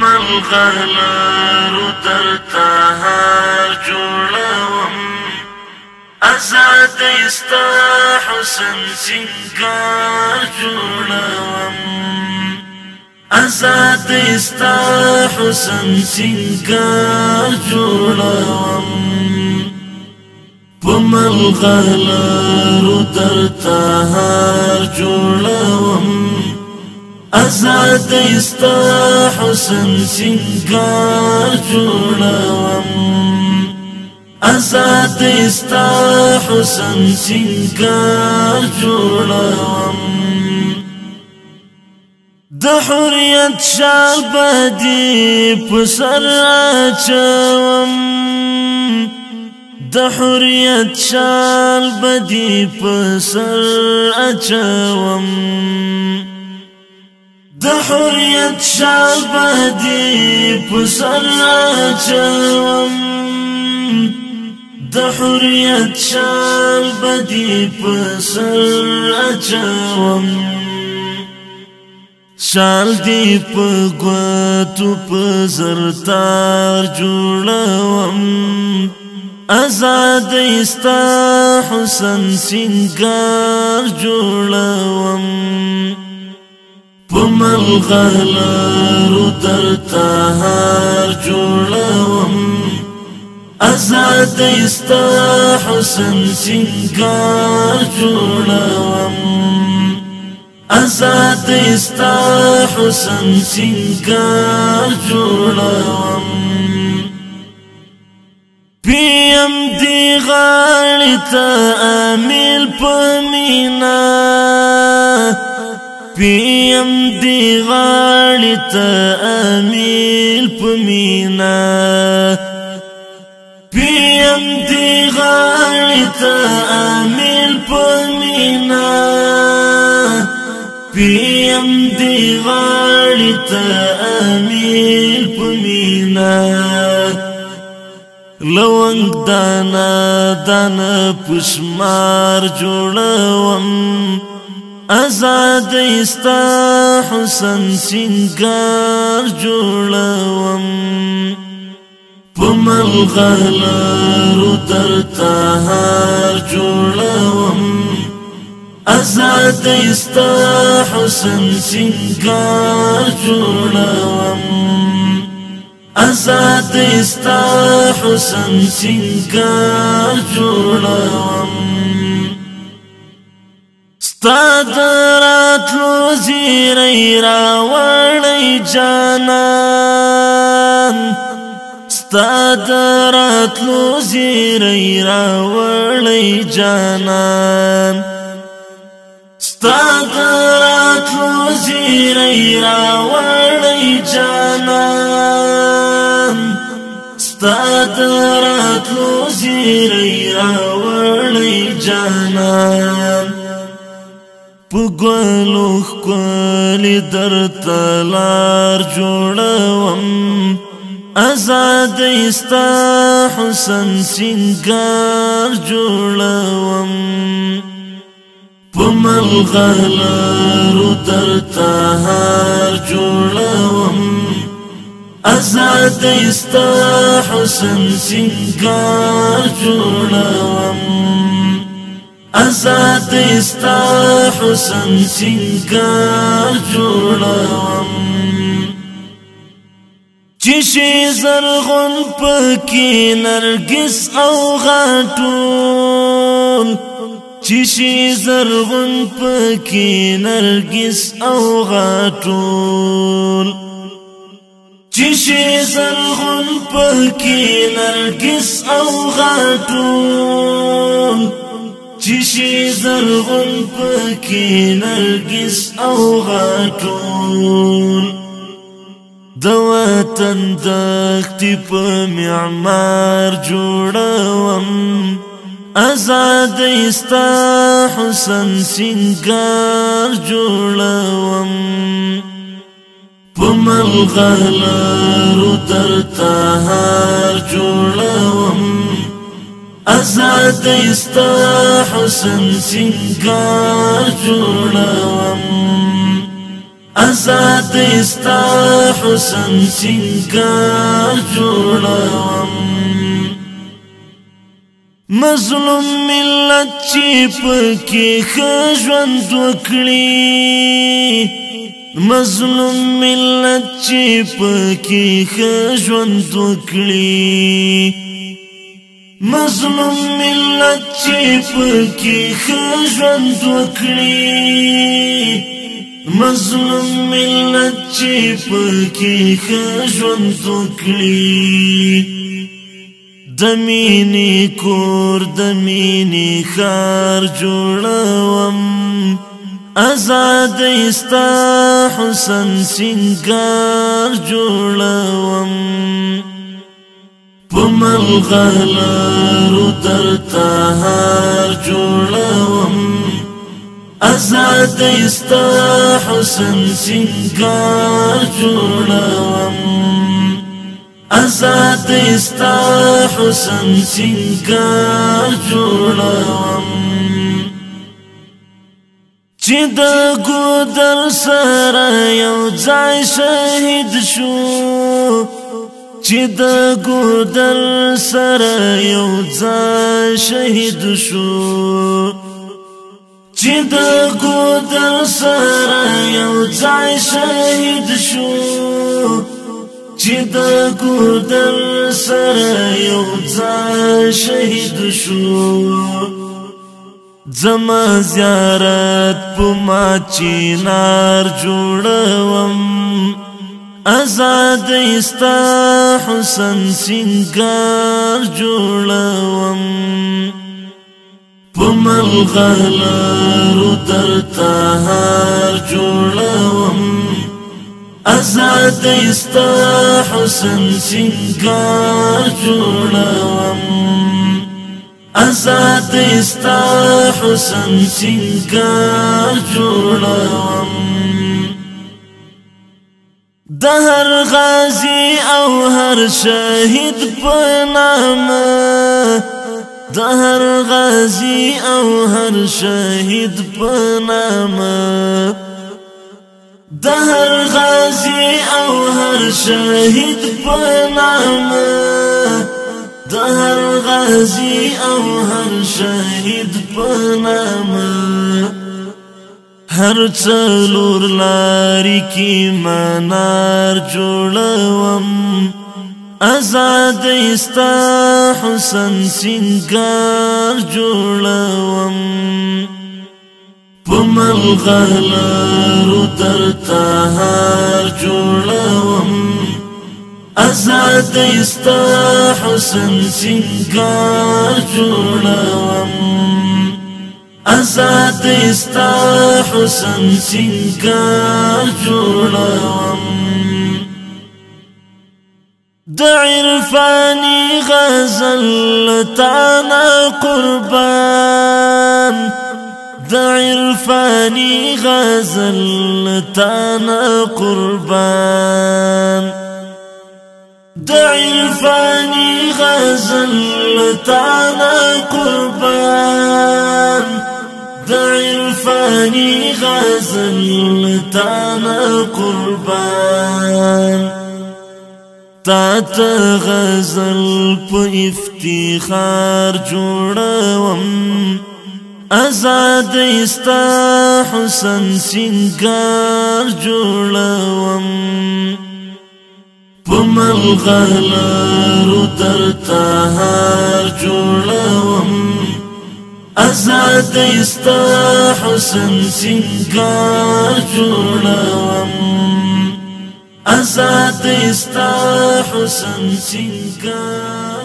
ملغلرو درته هار جوړوم آزاد ستا حسن سنگار جوړوم آزاد ستا حسن سنگار جوړوم په ملغلرو درته هار جوړوم آزاد ستا حسن سنگار جوړوم آزاد ستا حسن سنگار جوړوم د حریت شال بدی په سر اچوم د حریت شال بدی په سر اچوم د حریت شال بدی په سر اچوم د حریت شال بدی په سر اچوم شال دی په ګوتو په زرتار جوړوم آزاد ستا حسن سنگار جوړوم په ملغلرو درته هار جوړوم آزاد ستا حسن سنگار جوړوم آزاد ستا حسن سنگار جوړوم پیم دی غاړې ته امیل په مینا پیم دی غاړې ته امیل په مینا پیم دی غاړې ته امیل په مینا پیم دی غاړې ته امیل په مینا لونګ دانا دانا پشمار جوړوم آزاد ستا حسن سنگار جوړوم په ملغلرو درته هار جوړوم آزاد ستا حسن سنگار جوړوم آزاد ستا حسن سنگار جوړوم ستا د راتلو زیری راوړی جانان ستا د راتلو زیری راوړی جانان ستا د راتلو زیری راوړی جانان ستا د راتلو زیری راوړی جانان په ګلو ښکلي درته لار جوړوم آزاد ستا حسن سنگار جوړوم په ملغلرو درته هار جوړوم آزاد ستا حسن سنگار جوړوم آزاد ستا حسن سنگار جوړوم چې شي زرغون پکې نرګس او غاټول چې شي زرغون پکې نرګس او غاټول چې شي زرغون پکې نرګس او غاټول چې شي زرغون پکې نرګس او غاټول د وطن دښتې په معمار جوړوم آزاد ستا حسن سنگار جوړوم په ملغلرو درته هار جوړوم آزاد ستا حسن سنگار جوړوم آزاد استا حسن سنگار جوړوم مظلوم ملت چې پکې ښه ژوند وکړي مظلوم ملت چې پکې ښه ژوند وکړي مظلوم ملت چې پکې ښه ژوند وکړي مظلوم ملت چې پکې ښه ژوند وکړي د مینې کور د مینې ښار جوړوم آزاد استا حسن سنگار جوړوم په ملغلرو درته هار جوړوم آزاد استا حسن سنگار جوړوم آزاد استا حسن سنگار جوړوم چې د ګودر سره یو ځای شهید شو چې د ګودر سره یو ځای شهید شو چې د ګودر سره یو ځای شهید شو چې د ګودر سره یو ځای شهید شو زما زیارت په ما چینار جوړوم آزاد استا حسن سنگار جوړوم په ملغلرو درته هار جوړوم آزاد استا حسن سنگار جوړوم آزاد استا حسن سنگار جوړوم د هر غازی او هر شهید په نامه د هر غازی او هر شهید په نامه د هر غازی او هر شهید په نامه د هر غازی او هر شهید په نامه هر څلور لارې کې منار جوړوم آزاد استا حسن سنگار جوړوم په ملغلرو درته هار جوړوم آزاد استا حسن سنگار جوړوم آزاد استا حسن سنگار جوړوم د عرفانی غزل تانا قربان د عرفانی غزل تانا قربان د عرفانی غزل تانا قربان د عرفانی غزل تانا قربان تا ته غزل په افتخار جوړوم آزاد استا حسن سنگار جوړوم په ملغلرو درته هار جوړوم آزاد استا حسن سنگار جوړوم آزاد استا حسن سنگار